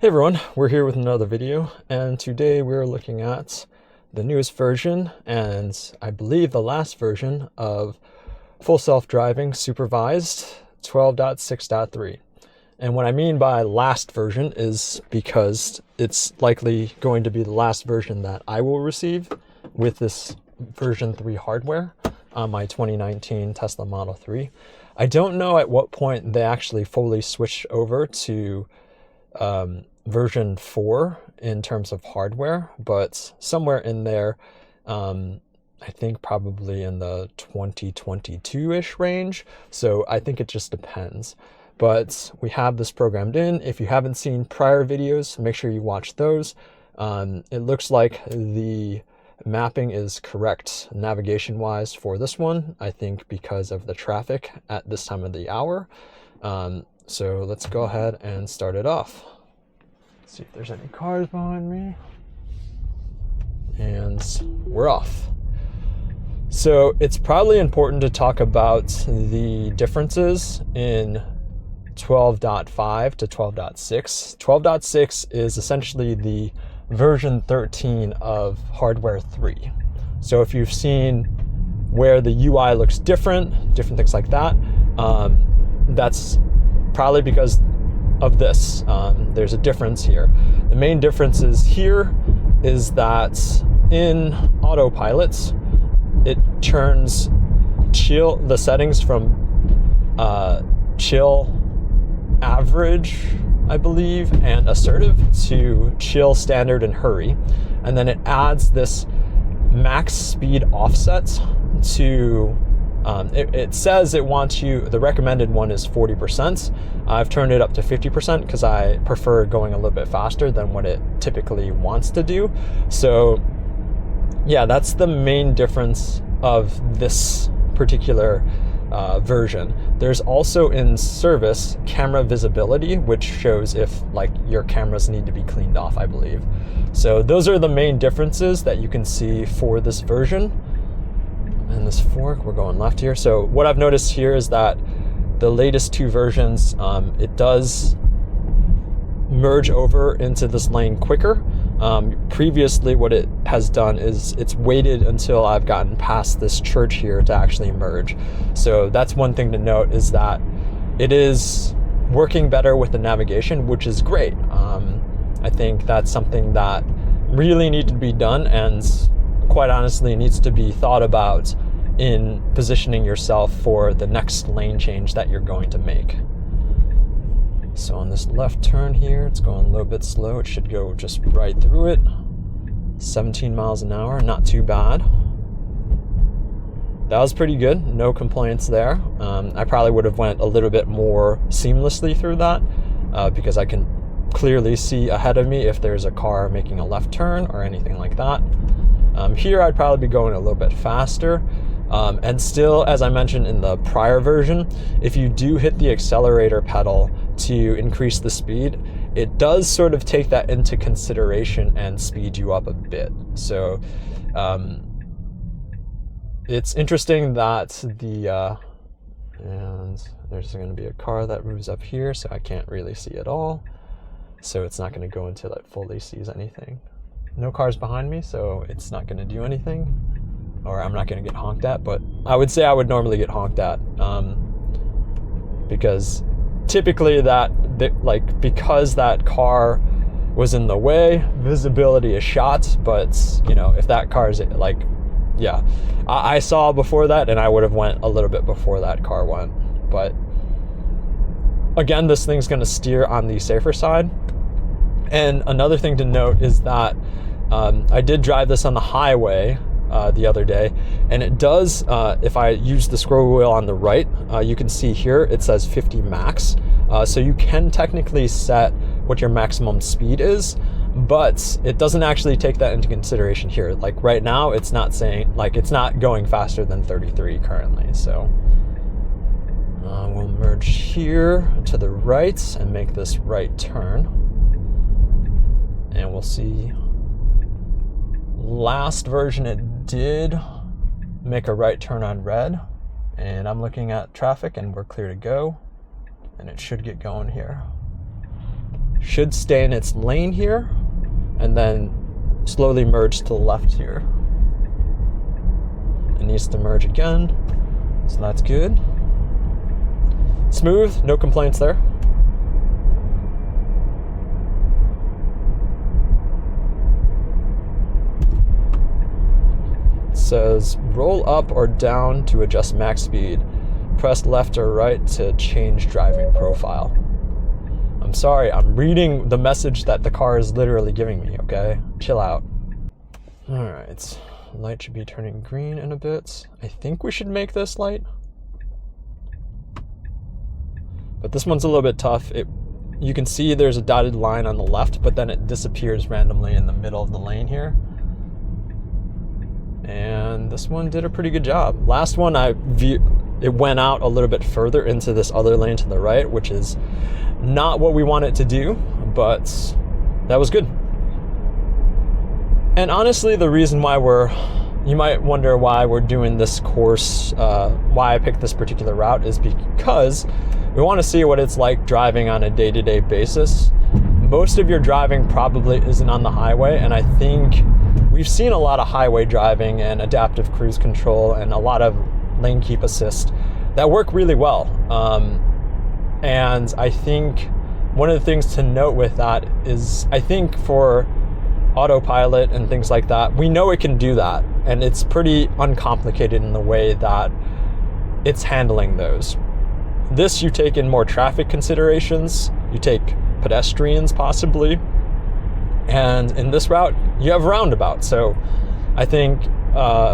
Hey everyone, we're here with another video, and today we're looking at the newest version, and I believe the last version of Full Self-Driving Supervised 12.6.3. And what I mean by last version is because it's likely going to be the last version that I will receive with this version 3 hardware on my 2019 Tesla Model 3. I don't know at what point they actually fully switched over to version 4 in terms of hardware, but somewhere in there, I think probably in the 2022-ish range. So I think it just depends. But we have this programmed in. If you haven't seen prior videos, make sure you watch those. It looks like the mapping is correct navigation-wise for this one, I think because of the traffic at this time of the hour. So let's go ahead and start it off. See if there's any cars behind me. And we're off. So it's probably important to talk about the differences in 12.5 to 12.6. 12.6 is essentially the version 13 of hardware 3. So if you've seen where the UI looks different things like that, that's probably because of this. There's a difference here. The main difference is here is that in autopilot, it turns the settings from chill, average, I believe, and assertive to chill, standard, and hurry. And then it adds this max speed offset to it says it wants you, the recommended one is 40%. I've turned it up to 50% because I prefer going a little bit faster than what it typically wants to do. So yeah, that's the main difference of this particular version. There's also in service camera visibility, which shows if like your cameras need to be cleaned off, I believe. So those are the main differences that you can see for this version. And this fork, we're going left here. So what I've noticed here is that the latest two versions, it does merge over into this lane quicker. Previously, what it has done is it's waited until I've gotten past this church here to actually merge. So that's one thing to note, is that it is working better with the navigation, which is great. I think that's something that really needs to be done, and quite honestly needs to be thought about in positioning yourself for the next lane change that you're going to make. So on this left turn here, it's going a little bit slow. It should go just right through it. 17 miles an hour, not too bad. That was pretty good, no complaints there. I probably would have went a little bit more seamlessly through that because I can clearly see ahead of me if there's a car making a left turn or anything like that. Here I'd probably be going a little bit faster. And still, as I mentioned in the prior version, if you do hit the accelerator pedal to increase the speed, it does sort of take that into consideration and speed you up a bit. So it's interesting that and there's going to be a car that moves up here, so I can't really see it all. So it's not going to go until it fully sees anything. No cars behind me, so it's not going to do anything, or I'm not going to get honked at, but I would say I would normally get honked at because typically because that car was in the way, visibility is shot. But you know, if that car is like, yeah, I saw before that and I would have went a little bit before that car went. But again, this thing's going to steer on the safer side. And another thing to note is that I did drive this on the highway the other day, and it does, if I use the scroll wheel on the right, you can see here it says 50 max. So you can technically set what your maximum speed is, but it doesn't actually take that into consideration here. Like right now, it's not saying, like, it's not going faster than 33 currently. So we'll merge here to the right and make this right turn. And we'll see. Last version, it did make a right turn on red, and I'm looking at traffic and we're clear to go, and it should get going here. should stay in its lane here and then slowly merge to the left here. It needs to merge again, so that's good. Smooth, no complaints there. It says roll up or down to adjust max speed. Press left or right to change driving profile. I'm sorry, I'm reading the message that the car is literally giving me, okay? Chill out. All right, light should be turning green in a bit. I think we should make this light. But this one's a little bit tough. You can see there's a dotted line on the left, but then it disappears randomly in the middle of the lane here. And this one did a pretty good job. Last one, it went out a little bit further into this other lane to the right, which is not what we want it to do, but that was good. And honestly, the reason why you might wonder why we're doing this course, why I picked this particular route, is because we want to see what it's like driving on a day-to-day basis. Most of your driving probably isn't on the highway, and I think we've seen a lot of highway driving and adaptive cruise control and a lot of lane keep assist that work really well. And I think one of the things to note with that is, I think for autopilot and things like that, we know it can do that, and it's pretty uncomplicated in the way that it's handling those. This, you take in more traffic considerations, you take pedestrians possibly, and in this route you have roundabout. So I think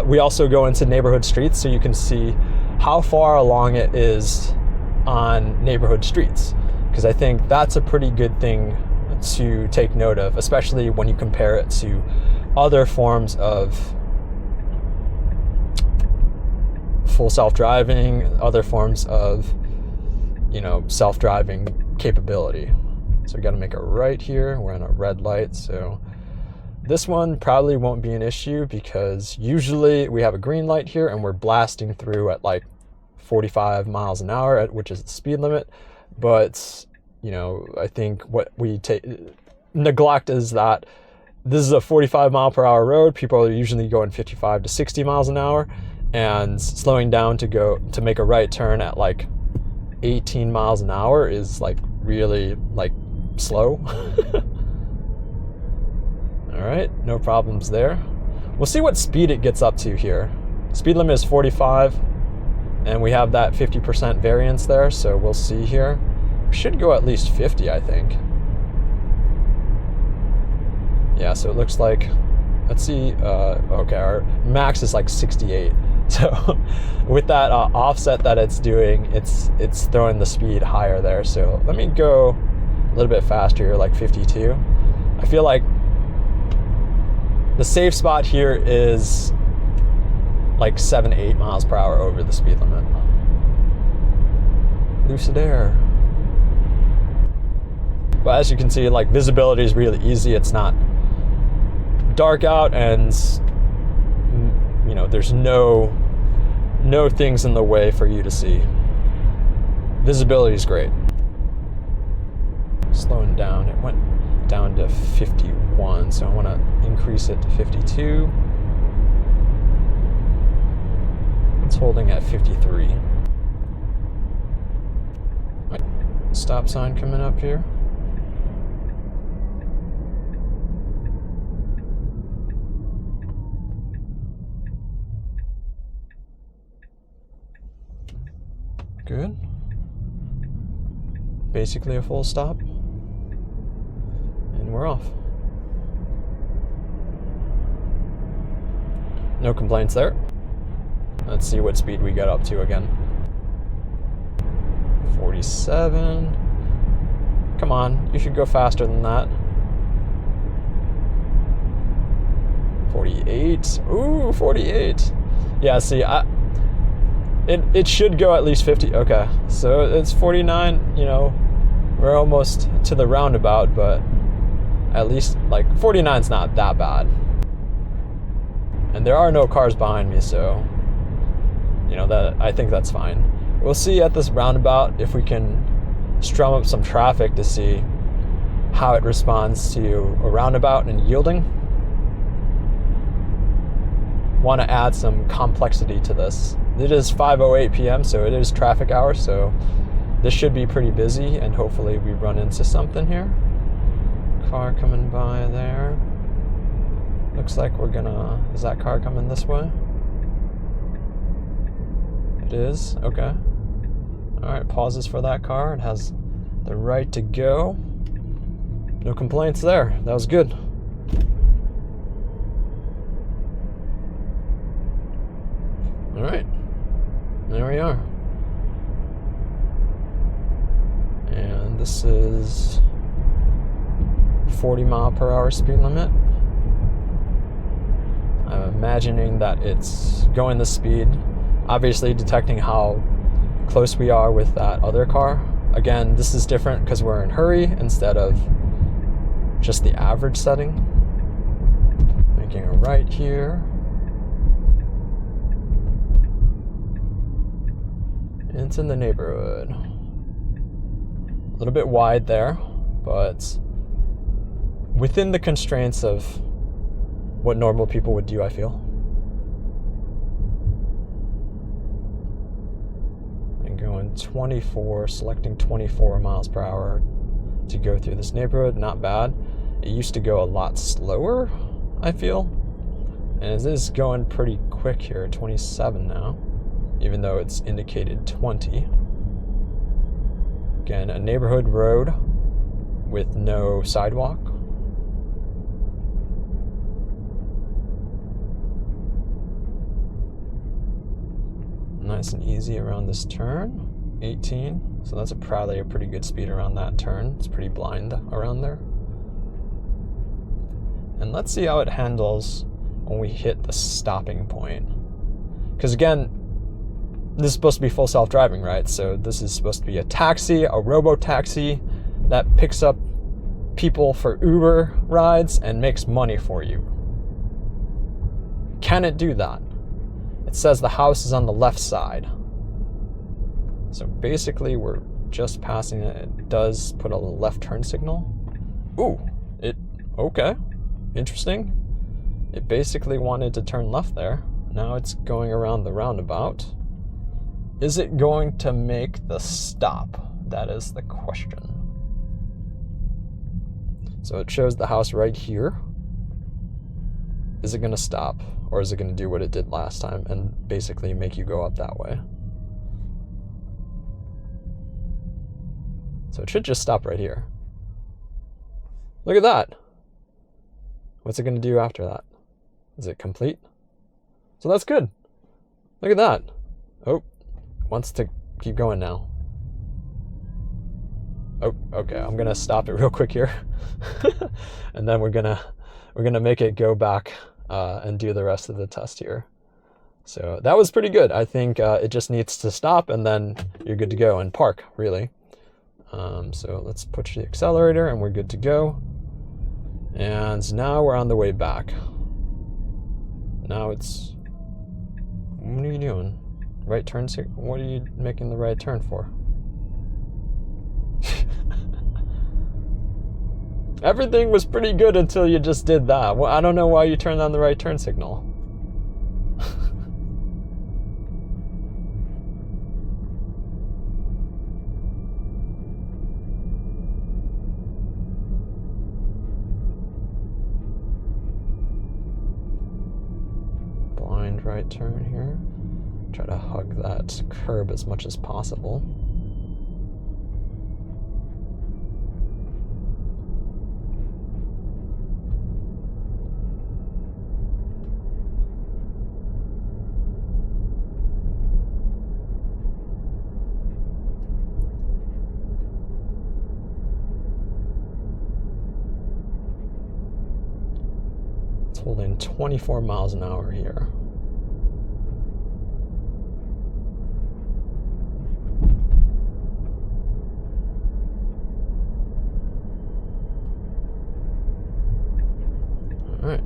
we also go into neighborhood streets, so you can see how far along it is on neighborhood streets, because I think that's a pretty good thing to take note of, especially when you compare it to other forms of full self-driving, other forms of, self-driving capability. So we got to make a right here. We're on a red light, so this one probably won't be an issue, because usually we have a green light here and we're blasting through at like 45 miles an hour, which is the speed limit. But I think what we neglect is that this is a 45 mile per hour road. People are usually going 55 to 60 miles an hour, and slowing down to make a right turn at like 18 miles an hour is like really like slow. All right, no problems there. We'll see what speed it gets up to here. Speed limit is 45, and we have that 50% variance there, so we'll see here. We should go at least 50, I think. Yeah, so it looks like, let's see, okay, our max is like 68. So with that offset that it's doing, it's throwing the speed higher there. So let me go a little bit faster here, like 52. I feel like the safe spot here is like 7-8 miles per hour over the speed limit. Lucid Air. But as you can see, like, visibility is really easy. It's not dark out, and there's no things in the way for you to see. Visibility is great. Slowing down, it went down to 51, so I want to increase it to 52. It's holding at 53. Stop sign coming up here. Good. Basically a full stop. And we're off. No complaints there. Let's see what speed we got up to again. 47. Come on, you should go faster than that. 48. Ooh, 48. Yeah, see, it should go at least 50. Okay, so it's 49. We're almost to the roundabout, but at least like 49's not that bad. And there are no cars behind me, so that I think that's fine. We'll see at this roundabout if we can strum up some traffic to see how it responds to a roundabout and yielding. Want to add some complexity to this. It is 5:08 p.m., so it is traffic hour, so this should be pretty busy, and hopefully we run into something here. Car coming by there. Looks like we're gonna... Is that car coming this way? It is? Okay. Alright, pauses for that car. It has the right to go. No complaints there. That was good. Alright. There we are. And this is 40 mile per hour speed limit. I'm imagining that it's going this speed, obviously detecting how close we are with that other car. Again, this is different because we're in hurry instead of just the average setting. Making a right here. Into the neighborhood. A little bit wide there, but within the constraints of what normal people would do, I feel. And going 24, selecting 24 miles per hour to go through this neighborhood, not bad. It used to go a lot slower, I feel. And it is going pretty quick here, 27 now, even though it's indicated 20. Again, a neighborhood road with no sidewalk. Nice and easy around this turn. 18, so that's probably a pretty good speed around that turn. It's pretty blind around there. And let's see how it handles when we hit the stopping point. Because again, this is supposed to be full self-driving, right? So this is supposed to be a taxi, a robo-taxi that picks up people for Uber rides and makes money for you. Can it do that? It says the house is on the left side. So basically we're just passing it. It does put a left turn signal. Ooh, okay, interesting. It basically wanted to turn left there. Now it's going around the roundabout. Is it going to make the stop? That is the question. So it shows the house right here. Is it going to stop? Or is it going to do what it did last time and basically make you go up that way? So it should just stop right here. Look at that. What's it going to do after that? Is it complete? So that's good. Look at that. Oh, wants to keep going now. Oh, okay. I'm going to stop it real quick here. And then we're going to make it go back and do the rest of the test here. So that was pretty good. I think it just needs to stop and then you're good to go and park, really. So let's push the accelerator and we're good to go. And now we're on the way back. Now it's... What are you doing? Right turn? What are you making the right turn for? Everything was pretty good until you just did that. Well, I don't know why you turned on the right turn signal. Blind right turn here. Try to hug that curb as much as possible. Holding 24 miles an hour here. All right.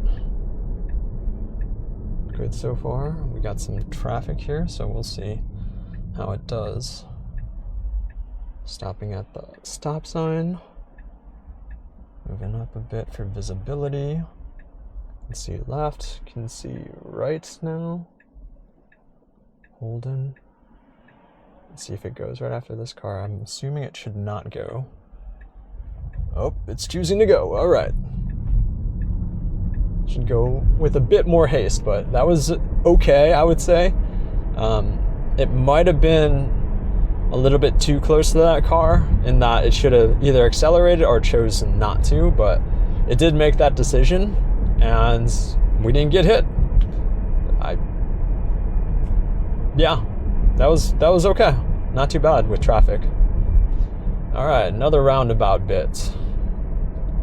Good so far. We got some traffic here, so we'll see how it does. Stopping at the stop sign. Moving up a bit for visibility. Can see left, can see right now. Holden. Let's see if it goes right after this car. I'm assuming it should not go. Oh, it's choosing to go. All right. Should go with a bit more haste, but that was okay, I would say. It might have been a little bit too close to that car in that it should have either accelerated or chosen not to, but it did make that decision and we didn't get hit. Yeah, that was okay. Not too bad with traffic. All right, another roundabout bit.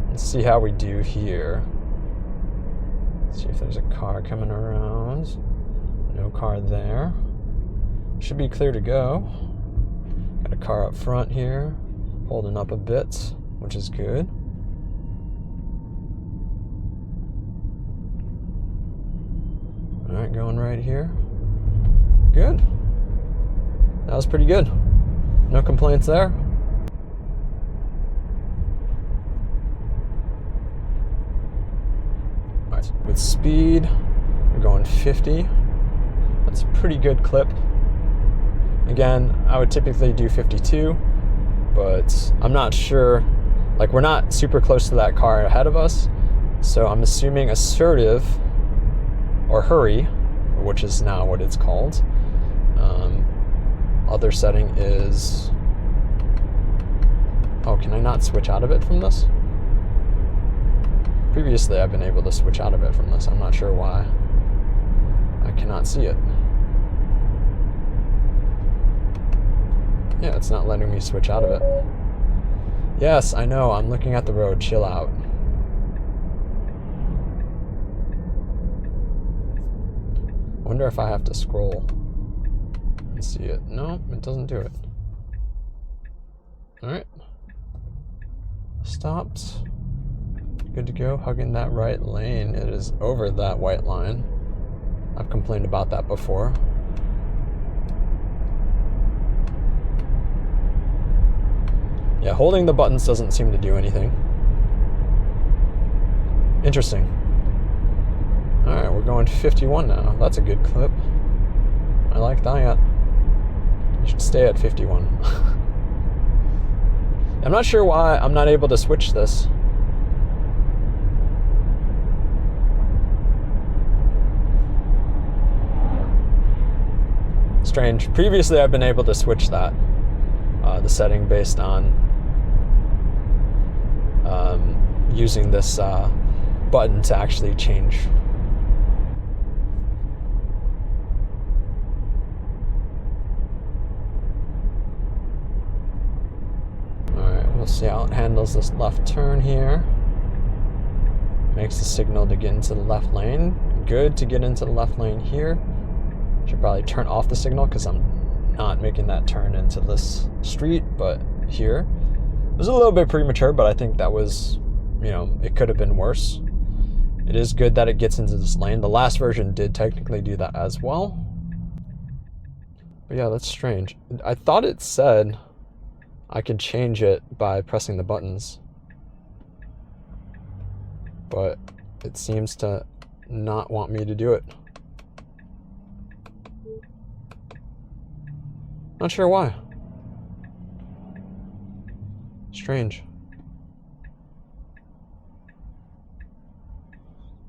Let's see how we do here. See if there's a car coming around. No car there. Should be clear to go. Got a car up front here, holding up a bit, which is good. All right, going right here. Good. That was pretty good. No complaints there. All right, with speed, we're going 50. That's a pretty good clip. Again, I would typically do 52, but I'm not sure. Like, we're not super close to that car ahead of us, so I'm assuming assertive or hurry, which is now what it's called. Other setting is, oh, can I not switch out of it from this? Previously, I've been able to switch out of it from this. I'm not sure why. I cannot see it. Yeah, it's not letting me switch out of it. Yes, I know, I'm looking at the road, chill out. Wonder if I have to scroll and see it. No, it doesn't do it. All right. Stopped. Good to go, hugging that right lane. It is over that white line. I've complained about that before. Yeah, holding the buttons doesn't seem to do anything. Interesting. All right, we're going 51 now. That's a good clip. I like that. You should stay at 51. I'm not sure why I'm not able to switch this. Strange. Previously, I've been able to switch that. The setting based on using this button to actually change. Alright, we'll see how it handles this left turn here. Makes the signal to get into the left lane. Good to get into the left lane here. Should probably turn off the signal because I'm not making that turn into this street, but here. It was a little bit premature, but I think that was, it could have been worse. It is good that it gets into this lane. The last version did technically do that as well. But yeah, that's strange. I thought it said I could change it by pressing the buttons, but it seems to not want me to do it. Not sure why. Strange.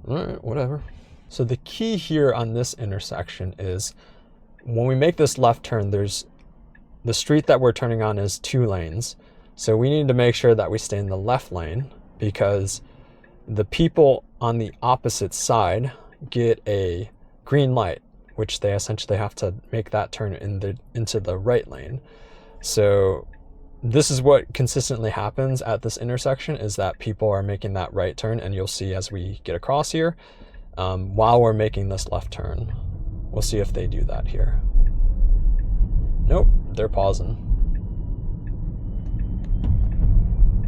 Alright, whatever. So the key here on this intersection is when we make this left turn, there's the street that we're turning on is 2 lanes. So we need to make sure that we stay in the left lane because the people on the opposite side get a green light, which they essentially have to make that turn into the right lane. So this is what consistently happens at this intersection, is that people are making that right turn, and you'll see as we get across here, while we're making this left turn. We'll see if they do that here. Nope, they're pausing.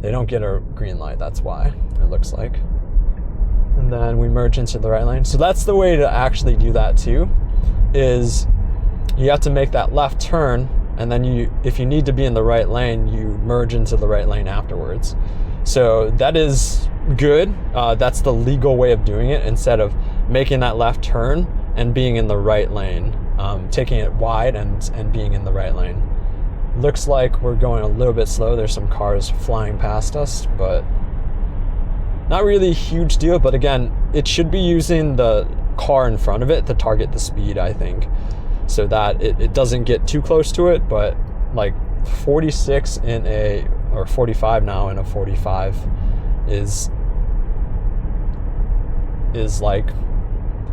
They don't get a green light, that's why, it looks like. And then we merge into the right lane. So that's the way to actually do that too, is you have to make that left turn, and then if you need to be in the right lane, you merge into the right lane afterwards. So that is good. That's the legal way of doing it, instead of making that left turn and being in the right lane, taking it wide and being in the right lane. Looks like we're going a little bit slow. There's some cars flying past us, but not really a huge deal. But again, it should be using the car in front of it to target the speed, I think, so that it doesn't get too close to it. But like 46 in a, or 45 now in a 45 is like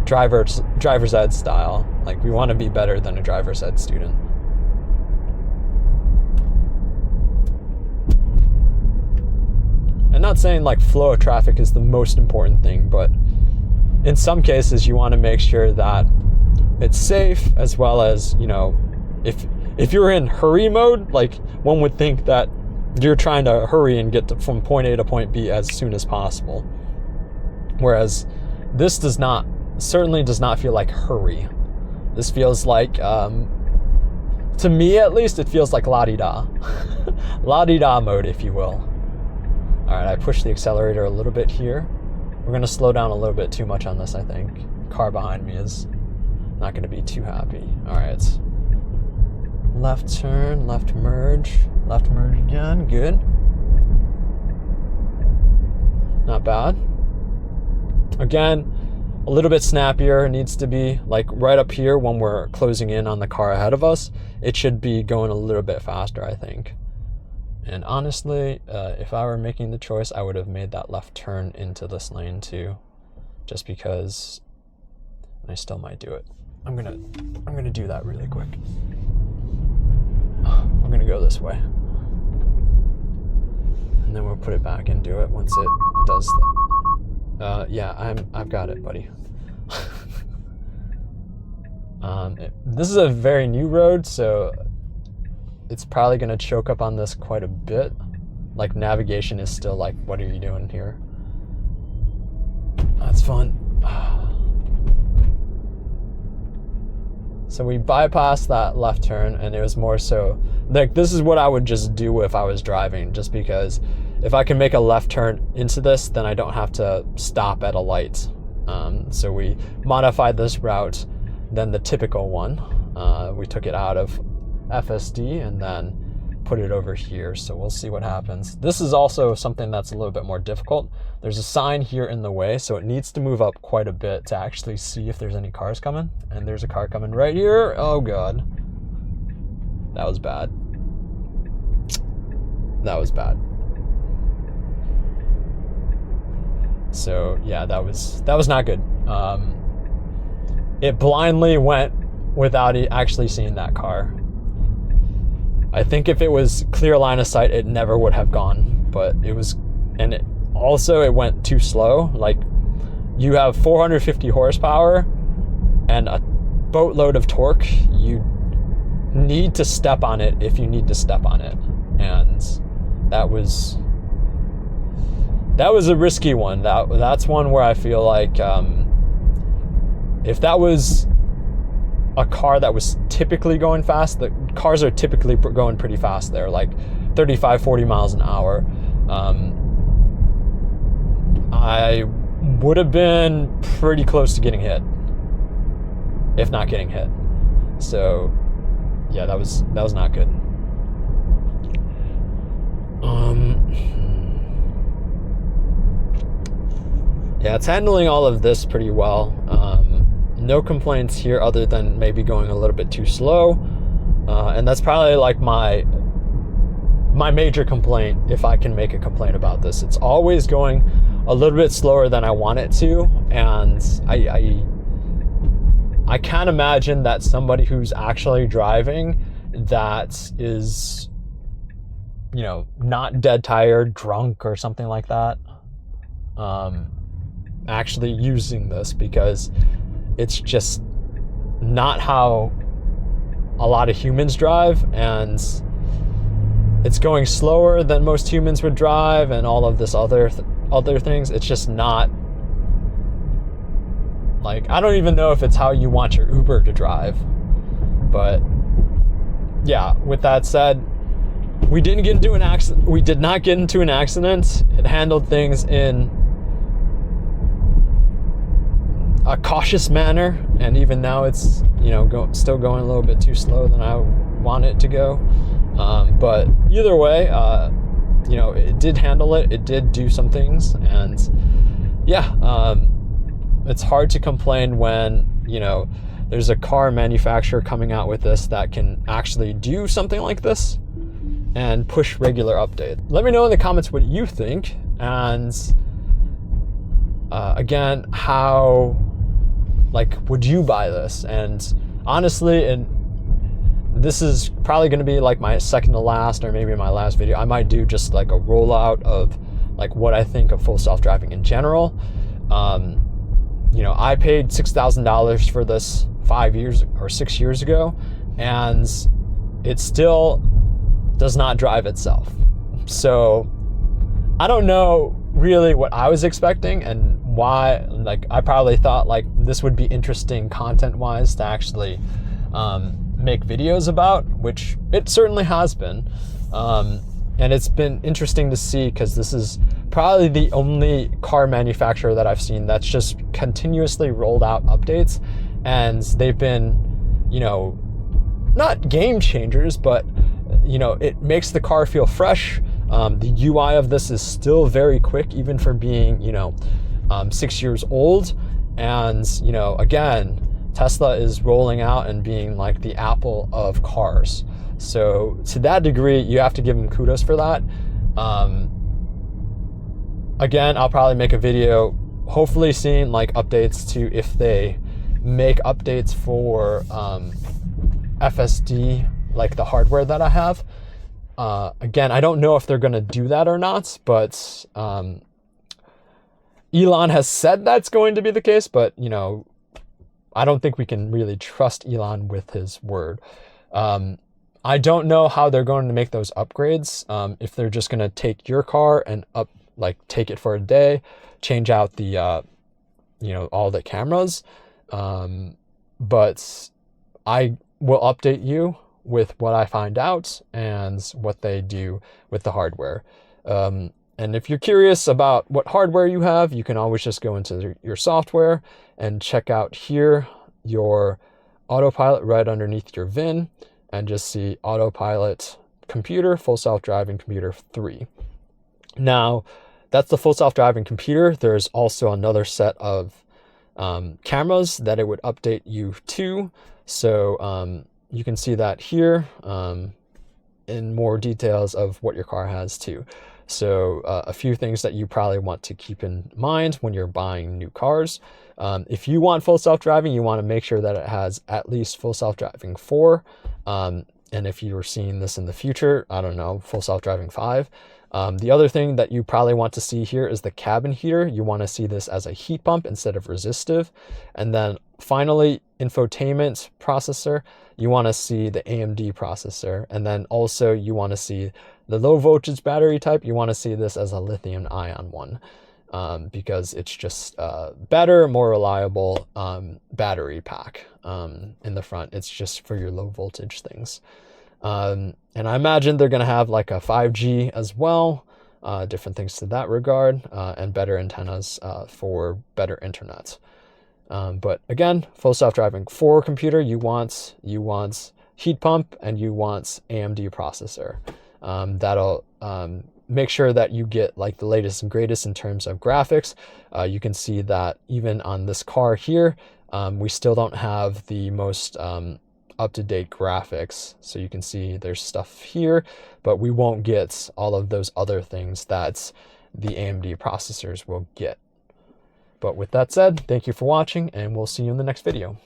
driver's ed style. Like, we want to be better than a driver's ed student. And not saying like flow of traffic is the most important thing, but in some cases you want to make sure that it's safe, as well as, you know, if you're in hurry mode, like, one would think that you're trying to hurry and get from point A to point B as soon as possible. Whereas this certainly does not feel like hurry. This feels like, to me at least, it feels like la-di-da. La-di-da mode, if you will. All right, I pushed the accelerator a little bit here. We're gonna slow down a little bit too much on this, I think. Car behind me is not gonna be too happy. All right, left turn, left merge again, good. Not bad. Again, a little bit snappier. It needs to be like right up here when we're closing in on the car ahead of us. It should be going a little bit faster, I think. And honestly, if I were making the choice, I would have made that left turn into this lane too, just because I still might do it. I'm gonna do that really quick. I'm gonna go this way, and then we'll put it back and do it once it does that. Yeah, I've got it, buddy. This is a very new road, so it's probably going to choke up on this quite a bit. Like, navigation is still like, what are you doing here? That's fun. So we bypassed that left turn, and it was more so, like, this is what I would just do if I was driving, just because if I can make a left turn into this, then I don't have to stop at a light. So we modified this route than the typical one. We took it out of FSD and then put it over here, so we'll see what happens. This is also something that's a little bit more difficult. There's a sign here in the way, so it needs to move up quite a bit to actually see if there's any cars coming. And there's a car coming right here. Oh god, that was bad. That was bad. So yeah, that was not good. It blindly went without actually seeing that car. I think if it was clear line of sight, it never would have gone, but it was, and it went too slow. Like, you have 450 horsepower and a boatload of torque. You need to step on it if you need to step on it. And that was a risky one. That's one where I feel like, if that was a car that was typically going fast, the cars are typically going pretty fast there, like 35, 40 miles an hour. I would have been pretty close to getting hit, if not getting hit. So yeah, that was not good. Yeah, it's handling all of this pretty well. No complaints here other than maybe going a little bit too slow. And that's probably like my major complaint, if I can make a complaint about this. It's always going a little bit slower than I want it to. And I can't imagine that somebody who's actually driving that is, you know, not dead tired, drunk or something like that, actually using this, because it's just not how a lot of humans drive, and it's going slower than most humans would drive, and all of this other things. It's just not, like, I don't even know if it's how you want your Uber to drive. But yeah, with that said, We didn't get into an accident. We did not get into an accident. It handled things in a cautious manner, and even now it's, you know, still going a little bit too slow than I want it to go. But either way, you know, it did handle it. It did do some things, and yeah, it's hard to complain when, you know, there's a car manufacturer coming out with this that can actually do something like this and push regular update. Let me know in the comments what you think, and again, how, like, would you buy this? And honestly, and this is probably going to be like my second to last, or maybe my last video, I might do just like a rollout of like what I think of full self-driving in general. You know, I paid $6,000 for this 5 years or 6 years ago, and it still does not drive itself. So I don't know really what I was expecting and why. Like, I probably thought like this would be interesting content wise to actually make videos about, which it certainly has been. And it's been interesting to see, because this is probably the only car manufacturer that I've seen that's just continuously rolled out updates, and they've been, you know, not game changers, but, you know, it makes the car feel fresh. The UI of this is still very quick, even for being, you know, 6 years old. And, you know, again, Tesla is rolling out and being like the Apple of cars. So to that degree, you have to give them kudos for that. Again, I'll probably make a video, hopefully seeing like updates to, if they make updates for FSD, like the hardware that I have. Again, I don't know if they're going to do that or not, but Elon has said that's going to be the case, but, you know, I don't think we can really trust Elon with his word. I don't know how they're going to make those upgrades. If they're just going to take your car and take it for a day, change out the, you know, all the cameras. But I will update you with what I find out and what they do with the hardware. And if you're curious about what hardware you have, you can always just go into your software and check out here your autopilot right underneath your VIN, and just see autopilot computer, full self-driving computer 3. Now, that's the full self-driving computer. There's also another set of cameras that it would update you to. So you can see that here in more details of what your car has too. So a few things that you probably want to keep in mind when you're buying new cars. If you want full self-driving, you want to make sure that it has at least full self-driving 4. And if you're seeing this in the future, I don't know, full self-driving 5. The other thing that you probably want to see here is the cabin heater. You want to see this as a heat pump instead of resistive. And then finally, infotainment processor, you want to see the AMD processor. And then also you want to see the low voltage battery type. You want to see this as a lithium ion one, because it's just better, more reliable battery pack in the front. It's just for your low voltage things. And I imagine they're going to have like a 5G as well, different things to that regard, and better antennas for better internet. But again, full self-driving 4 computer, you want heat pump and you want AMD processor. That'll make sure that you get like the latest and greatest in terms of graphics. You can see that even on this car here, we still don't have the most up-to-date graphics. So you can see there's stuff here, but we won't get all of those other things that the AMD processors will get. But with that said, thank you for watching, and we'll see you in the next video.